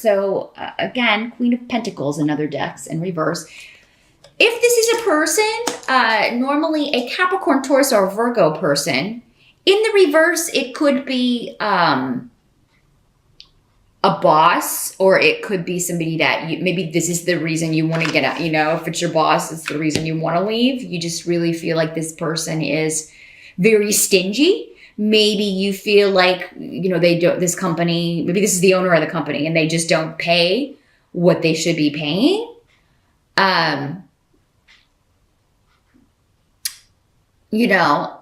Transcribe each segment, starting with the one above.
So again, Queen of Pentacles in other decks in reverse. If this is a person, normally a Capricorn, Taurus, or Virgo person, in the reverse, it could be a boss, or it could be somebody that maybe this is the reason you want to get out. You know, if it's your boss, it's the reason you want to leave. You just really feel like this person is very stingy. Maybe you feel like, you know, they don't, this company, maybe this is the owner of the company and they just don't pay what they should be paying. You know,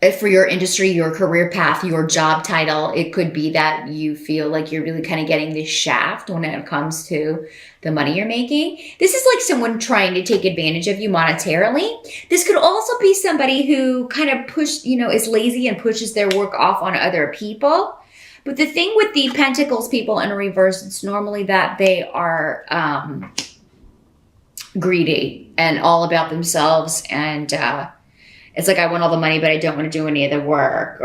if for your industry, your career path, your job title, it could be that you feel like you're really kind of getting this shaft when it comes to the money you're making. This is like someone trying to take advantage of you monetarily. This could also be somebody who kind of is lazy and pushes their work off on other people. But the thing with the Pentacles people in reverse, it's normally that they are greedy and all about themselves, and it's like, I want all the money, but I don't want to do any of the work.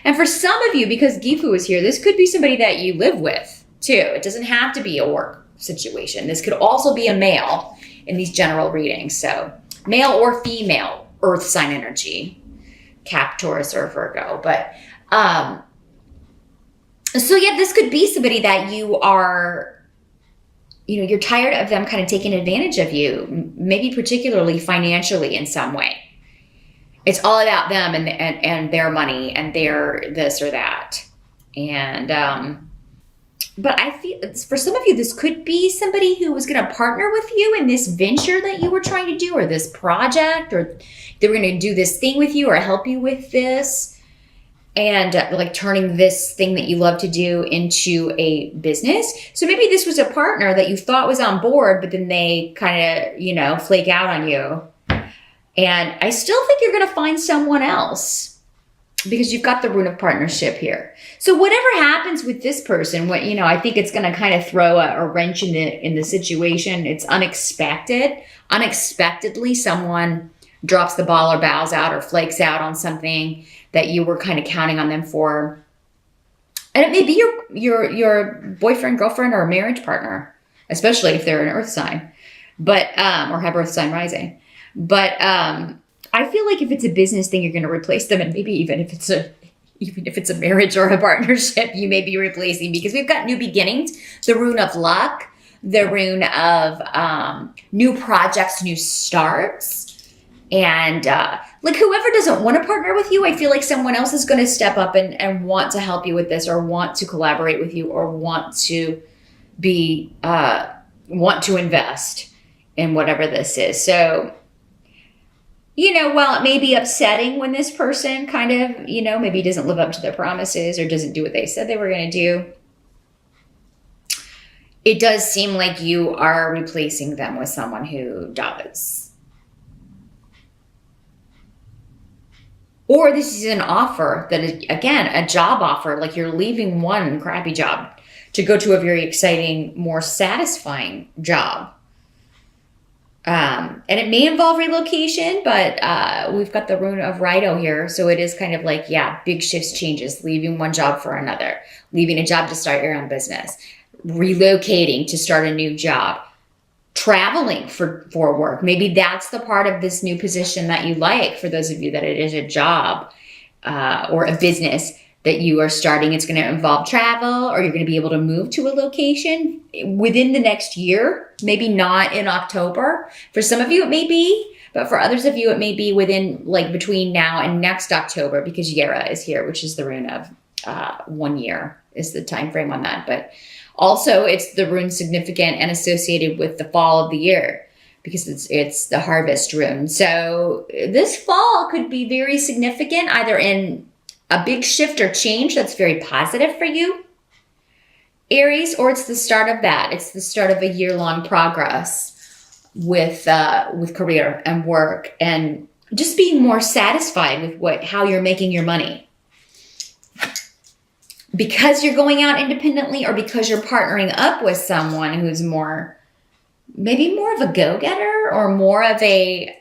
And for some of you, because Gifu is here, this could be somebody that you live with too. It doesn't have to be a work situation. This could also be a male in these general readings. So male or female, earth sign energy, Cap, Taurus, or Virgo. But so yeah, this could be somebody that you are, you know, you're tired of them kind of taking advantage of you, maybe particularly financially in some way. It's all about them and their money and their this or that. And, but I feel for some of you, this could be somebody who was going to partner with you in this venture that you were trying to do, or this project, or they were going to do this thing with you or help you with this. And like turning this thing that you love to do into a business. So maybe this was a partner that you thought was on board, but then they kind of, you know, flake out on you. And I still think you're going to find someone else because you've got the rune of partnership here. So whatever happens with this person, I think it's going to kind of throw a wrench in the situation. It's unexpected. Unexpectedly, someone drops the ball or bows out or flakes out on something that you were kind of counting on them for. And it may be your boyfriend, girlfriend, or marriage partner, especially if they're an earth sign, but or have earth sign rising. But I feel like if it's a business thing, you're going to replace them, and maybe even if it's a marriage or a partnership, you may be replacing, because we've got new beginnings, the rune of luck, the rune of new projects, new starts, and like whoever doesn't want to partner with you, I feel like someone else is going to step up and want to help you with this, or want to collaborate with you, or want to invest in whatever this is. So, while it may be upsetting when this person kind of, maybe doesn't live up to their promises or doesn't do what they said they were going to do, it does seem like you are replacing them with someone who does. Or this is an offer that is, again, a job offer, like you're leaving one crappy job to go to a very exciting, more satisfying job. And it may involve relocation, but we've got the rune of Rido here. So it is kind of like, big shifts, changes, leaving one job for another, leaving a job to start your own business, relocating to start a new job, traveling for work. Maybe that's the part of this new position that you like, for those of you that it is a job or a business that you are starting. It's going to involve travel, or you're going to be able to move to a location within the next year, maybe not in October. For some of you, it may be, but for others of you, it may be within, like, between now and next October, because Yera is here, which is the rune of 1 year is the time frame on that. But also it's the rune significant and associated with the fall of the year, because it's the harvest rune. So this fall could be very significant, either in a big shift or change that's very positive for you, Aries, or it's the start of that. It's the start of a year-long progress with career and work, and just being more satisfied with how you're making your money. Because you're going out independently, or because you're partnering up with someone who's maybe more of a go-getter, or more of a,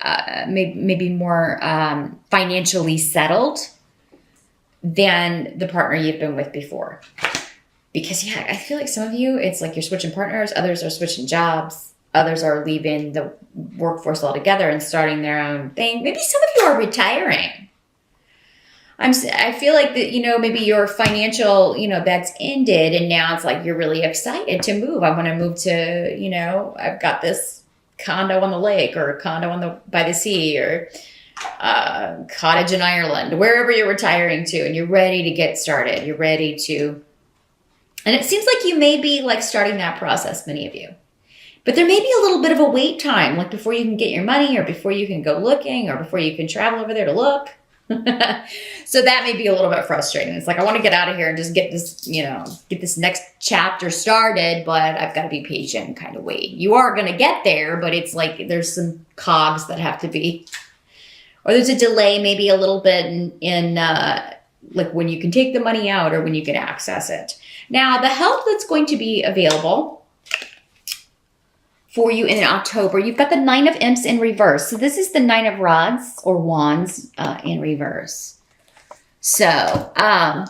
maybe more financially settled than the partner you've been with before. Because, yeah, I feel like some of you, it's like you're switching partners. Others are switching jobs. Others are leaving the workforce altogether and starting their own thing. Maybe some of you are retiring. I feel like that, maybe your financial, that's ended, and now it's like you're really excited to move. I want to move to, I've got this condo on the lake, or a condo by the sea, or cottage in Ireland, wherever you're retiring to, and you're ready to get started. You're ready to, and it seems like you may be like starting that process, many of you. But there may be a little bit of a wait time, like before you can get your money, or before you can go looking, or before you can travel over there to look. So that may be a little bit frustrating. It's like, I want to get out of here and just get this, get this next chapter started, but I've got to be patient and kind of wait. You are going to get there, but it's like there's some cogs that have to be, or there's a delay maybe a little bit in like when you can take the money out or when you can access it. Now, the help that's going to be available for you in October, you've got the Nine of Imps in reverse. So this is the Nine of Rods or Wands in reverse. So, let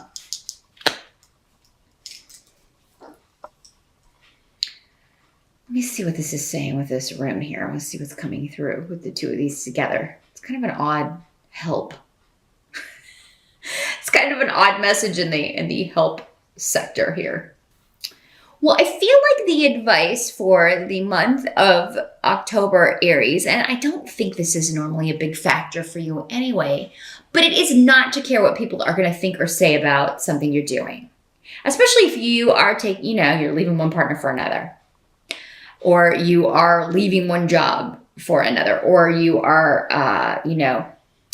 me see what this is saying with this room here. I want to see what's coming through with the two of these together. It's kind of an odd help. It's kind of an odd message in the help sector here. Well, I feel like the advice for the month of October, Aries, and I don't think this is normally a big factor for you anyway, but it is not to care what people are going to think or say about something you're doing. Especially if you are you're leaving one partner for another, or you are leaving one job for another, or you are,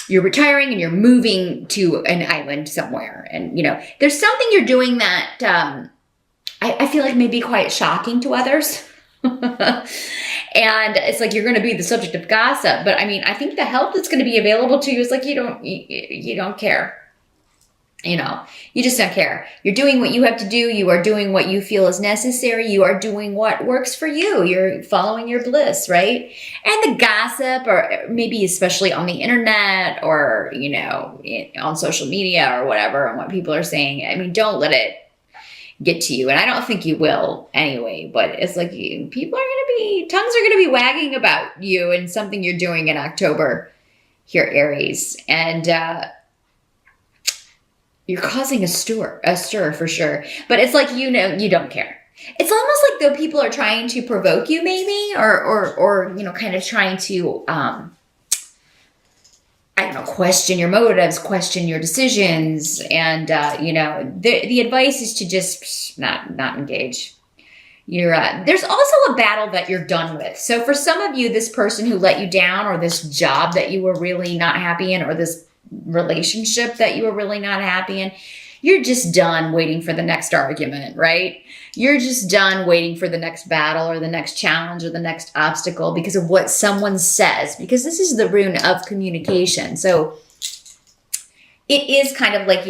you're retiring and you're moving to an island somewhere. And, there's something you're doing that, I feel like may be quite shocking to others. And it's like you're going to be the subject of gossip. But I mean, I think the help that's going to be available to you is like you don't care. You just don't care. You're doing what you have to do. You are doing what you feel is necessary. You are doing what works for you. You're following your bliss, right? And the gossip, or maybe especially on the internet, or, on social media or whatever, and what people are saying, I mean, don't let it get to you. And I don't think you will anyway, but it's like tongues are going to be wagging about you and something you're doing in October here, Aries. And, you're causing a stir for sure. But it's like, you don't care. It's almost like though people are trying to provoke you maybe, or kind of trying to, question your motives, question your decisions. And, the advice is to just not engage. There's also a battle that you're done with. So for some of you, this person who let you down, or this job that you were really not happy in, or this relationship that you were really not happy in, you're just done waiting for the next argument, right? You're just done waiting for the next battle, or the next challenge, or the next obstacle because of what someone says, because this is the rune of communication. So it is kind of like,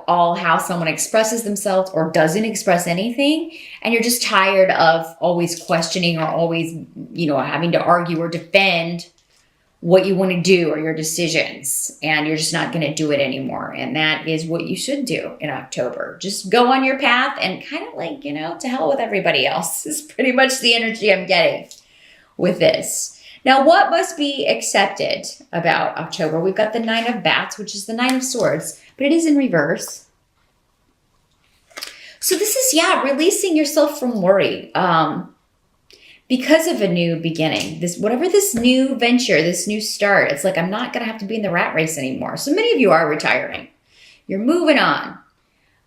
all how someone expresses themselves or doesn't express anything. And you're just tired of always questioning, or always, having to argue or defend what you want to do or your decisions, and you're just not going to do it anymore. And that is what you should do in October. Just go on your path and kind of like, to hell with everybody else is pretty much the energy I'm getting with this. Now, what must be accepted about October? We've got the Nine of Bats, which is the Nine of Swords, but it is in reverse. So this is, releasing yourself from worry. Because of a new beginning, whatever this new venture, this new start, it's like, I'm not going to have to be in the rat race anymore. So many of you are retiring. You're moving on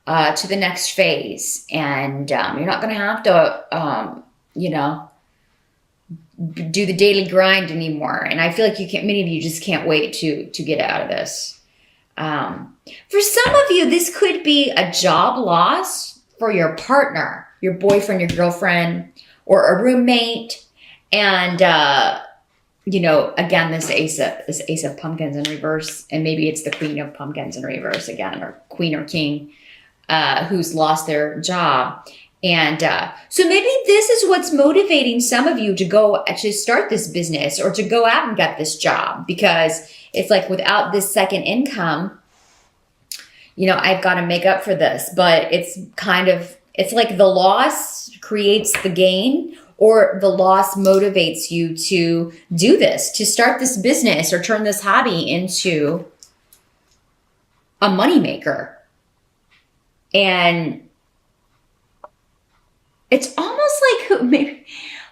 to the next phase. And you're not going to have to, do the daily grind anymore. And I feel like many of you just can't wait to get out of this. For some of you, this could be a job loss for your partner, your boyfriend, your girlfriend, or a roommate. And, again, this ace of pumpkins in reverse, and maybe it's the Queen of Pumpkins in reverse again, or Queen or King, who's lost their job. And so maybe this is what's motivating some of you to go actually start this business, or to go out and get this job, because it's like, without this second income, I've got to make up for this. But it's kind of It's like the loss creates the gain, or the loss motivates you to do this, to start this business or turn this hobby into a moneymaker. And it's almost like maybe,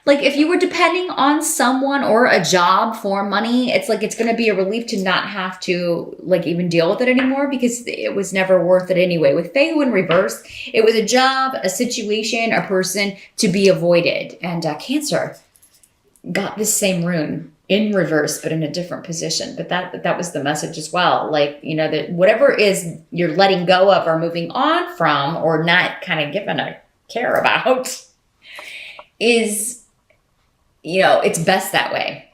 like if you were depending on someone or a job for money, it's like it's going to be a relief to not have to like even deal with it anymore, because it was never worth it anyway. With Feu in reverse, it was a job, a situation, a person to be avoided. And Cancer got this same rune in reverse, but in a different position. But that was the message as well. Like, you know, that whatever is you're letting go of or moving on from or not kind of giving a care about is, you know, it's best that way.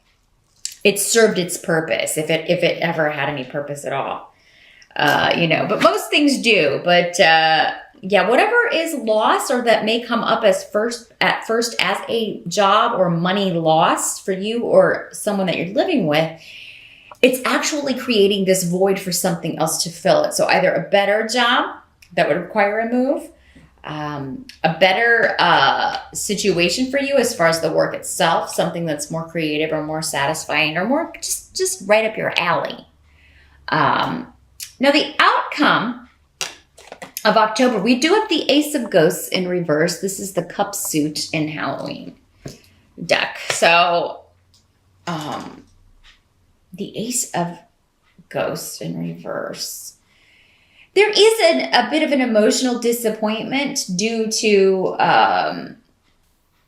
It served its purpose, if it ever had any purpose at all. You know, but most things do. But yeah, whatever is lost or that may come up as at first as a job or money loss for you or someone that you're living with, it's actually creating this void for something else to fill it. So either a better job that would require a move, a better situation for you as far as the work itself, something that's more creative or more satisfying or more just right up your alley. Now the outcome of October, we do have the Ace of Ghosts in reverse. This is the cup suit in Halloween deck. So the Ace of Ghosts in reverse. There is a bit of an emotional disappointment due to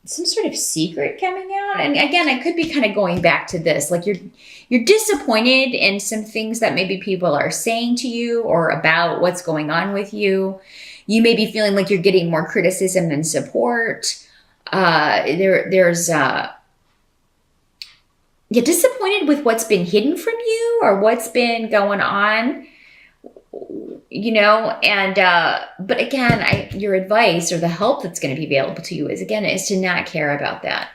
some sort of secret coming out. And again, I could be kind of going back to this. Like you're disappointed in some things that maybe people are saying to you or about what's going on with you. You may be feeling like you're getting more criticism than support. You're disappointed with what's been hidden from you or what's been going on. You know, and, but again, your advice or the help that's going to be available to you is to not care about that.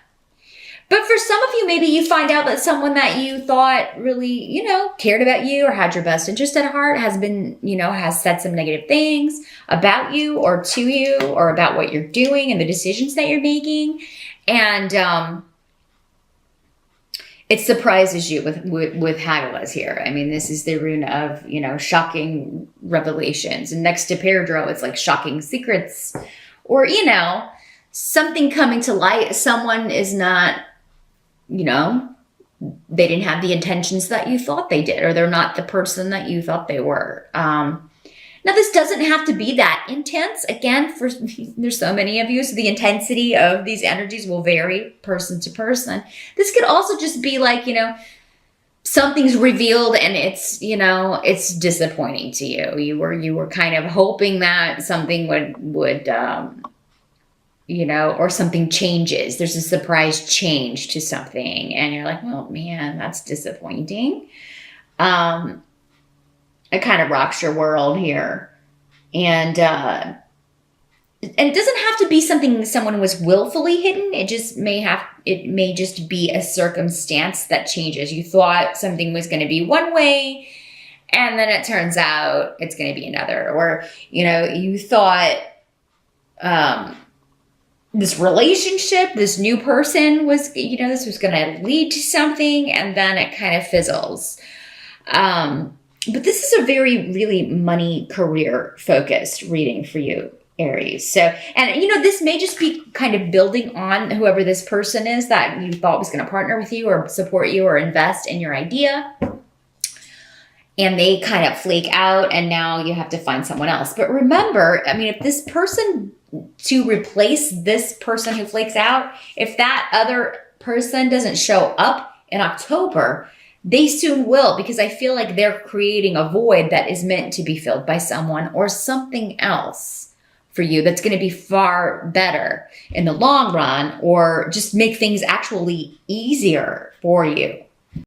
But for some of you, maybe you find out that someone that you thought really, you know, cared about you or had your best interest at heart has been, you know, has said some negative things about you or to you or about what you're doing and the decisions that you're making. And, it surprises you with Hagalaz here. I mean, this is the rune of, you know, shocking revelations. And next to Peridro, it's like shocking secrets or, you know, something coming to light. Someone is not, you know, they didn't have the intentions that you thought they did, or they're not the person that you thought they were. Now, this doesn't have to be that intense. Again, there's so many of you, so the intensity of these energies will vary person to person. This could also just be like, you know, something's revealed and it's, you know, it's disappointing to you. You were kind of hoping that something would you know, or something changes. There's a surprise change to something, and you're like, well, man, that's disappointing. It kind of rocks your world here. And it doesn't have to be something someone was willfully hidden. It may just be a circumstance that changes. You thought something was going to be one way, and then it turns out it's going to be another. Or, you know, you thought this relationship, this new person was, you know, this was going to lead to something, and then it kind of fizzles. But this is a very, really money career focused reading for you, Aries. So, and you know, this may just be kind of building on whoever this person is that you thought was going to partner with you or support you or invest in your idea. And they kind of flake out and now you have to find someone else. But remember, I mean, if this person, to replace this person who flakes out, if that other person doesn't show up in October, they soon will, because I feel like they're creating a void that is meant to be filled by someone or something else for you that's going to be far better in the long run, or just make things actually easier for you.